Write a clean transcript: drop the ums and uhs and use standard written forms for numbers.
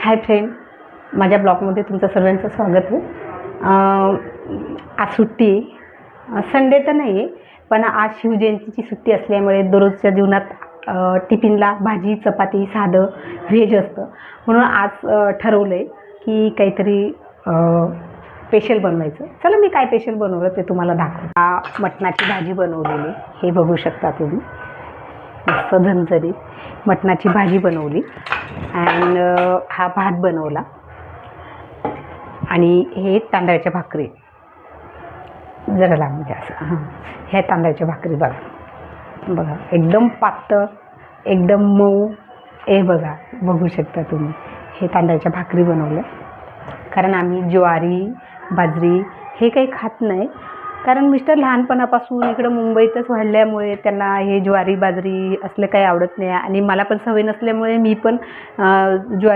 Hi friend, माझ्या ब्लॉगमध्ये तुमचं सर्वांचं स्वागत आहे. आज सुट्टी आहे, संडे तर नाही आहे, पण आज शिवजयंतीची सुट्टी असल्यामुळे दररोजच्या जीवनात टिफिनला भाजी चपाती साधं व्हेज असतं. म्हणून आज ठरवलं आहे की काहीतरी स्पेशल बनवायचं. चला मी काय स्पेशल बनवलं ते तुम्हाला दाखवतो. मटणाची भाजी बनवलेली, हे बघू शकता तुम्ही. मस्त झणझणीत मटणाची भाजी बनवली अँड हा भात बनवला आणि हे तांदळाच्या भाकरी. जरा लांब द्या असं. ह्या तांदळाच्या भाकरी बघा एकदम पातळ एकदम मऊ. हे बघू शकता तुम्ही. हे तांदळाच्या भाकरी बनवल्या, कारण आम्ही ज्वारी बाजरी हे काही खात नाही, कारण मिस्टर लहानपणापासून इकडं मुंबईतच वाढल्यामुळे त्यांना हे ज्वारी बाजरी असलं काही आवडत नाही आणि मला पण सवय नसल्यामुळे मी पण ज्वारी